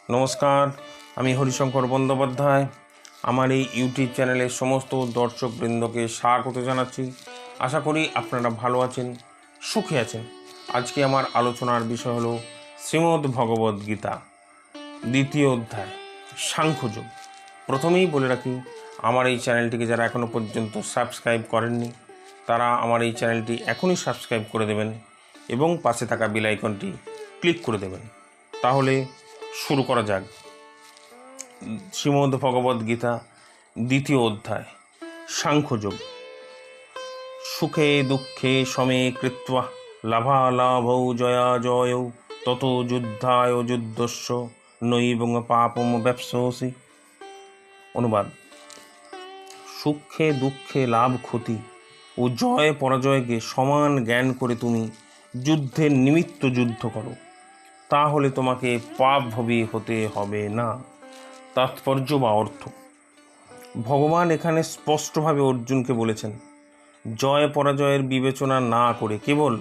নমস্কার, আমি হরিশঙ্কর বন্দ্যোপাধ্যায়। আমার এই ইউটিউব চ্যানেলের সমস্ত দর্শকবৃন্দকে স্বাগত জানাচ্ছি। আশা করি আপনারা ভালো আছেন, সুখে আছেন। আজকে আমার আলোচনার বিষয় হলো শ্রীমদ্ ভগবদ্গীতা দ্বিতীয় অধ্যায় সাংখ্যযোগ। প্রথমেই বলে রাখি, আমার এই চ্যানেলটিকে যারা এখনও পর্যন্ত সাবস্ক্রাইব করেননি তারা আমার এই চ্যানেলটি এখনই সাবস্ক্রাইব করে দেবেন এবং পাশে থাকা বেল আইকনটি ক্লিক করে দেবেন। তাহলে শুরু করা যাক। শ্রীমদ্ ভগবদ্গীতা দ্বিতীয় অধ্যায় সাংখ্যযোগ। সুখে দুঃখে সমে কৃত্বা লাভালাভৌ জয়াজয়ৌ তত যুদ্ধায় যুদ্ধস্য নৈবং পাপম ব্যপসোসি। অনুবাদ: সুখে দুঃখে লাভ ক্ষতি ও জয় পরাজয়কে সমান জ্ঞান করে তুমি যুদ্ধের নিমিত্ত যুদ্ধ করো, তাহলে তোমাকে পাপভোগী হতে হবে না। তাৎপর্য বা অর্থ: ভগবান এখানে স্পষ্টভাবে অর্জুনকে বলেছেন, জয় পরাজয়ের বিবেচনা না করে কেবল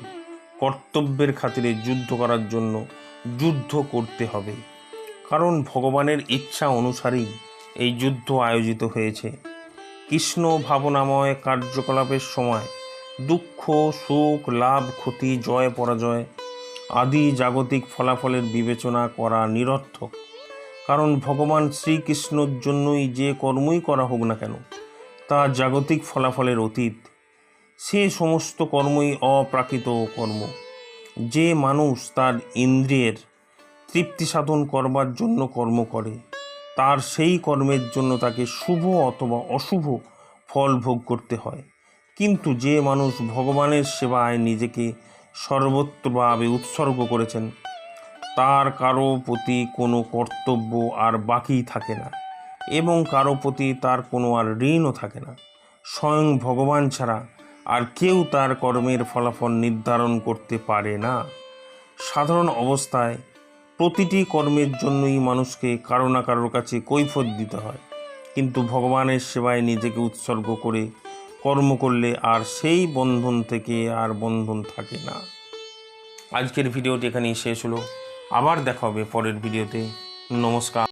কর্তব্যের খাতিরে যুদ্ধ করার জন্য যুদ্ধ করতে হবে। কারণ ভগবানের ইচ্ছা অনুসারেই এই যুদ্ধ আয়োজিত হয়েছে। কৃষ্ণ ভাবনাময় কার্যকলাপের সময় দুঃখ সুখ লাভ ক্ষতি জয় পরাজয় আদি জাগতিক ফলাফলের বিবেচনা করা নিরর্থক। কারণ ভগবান শ্রীকৃষ্ণর জন্যই যে কর্মই করা হোক না কেন তা জাগতিক ফলাফলের অতীত। সে সমস্ত কর্মই অপ্রাকৃত কর্ম। যে মানুষ তার ইন্দ্রিয়ের তৃপ্তি সাধন করবার জন্য কর্ম করে, তার সেই কর্মের জন্য তাকে শুভ অথবা অশুভ ফল ভোগ করতে হয়। কিন্তু যে মানুষ ভগবানের সেবায় নিজেকে সর্বত্রভাবে উৎসর্গ করেছেন, তার কারো প্রতি কোনো কর্তব্য আর বাকি থাকে না এবং কারো প্রতি তার কোনো আর ঋণও থাকে না। স্বয়ং ভগবান ছাড়া আর কেউ তার কর্মের ফলাফল নির্ধারণ করতে পারে না। সাধারণ অবস্থায় প্রতিটি কর্মের জন্যই মানুষকে কারো না কারোর কাছে কৈফিয়ত দিতে হয়, কিন্তু ভগবানের সেবায় নিজেকে উৎসর্গ করে কর্ম করলে আর সেই বন্ধন থেকে আর বন্ধন থাকে না। আজকের ভিডিওটি এখানেই শেষ হলো। আবার দেখা হবে পরের ভিডিওতে। নমস্কার।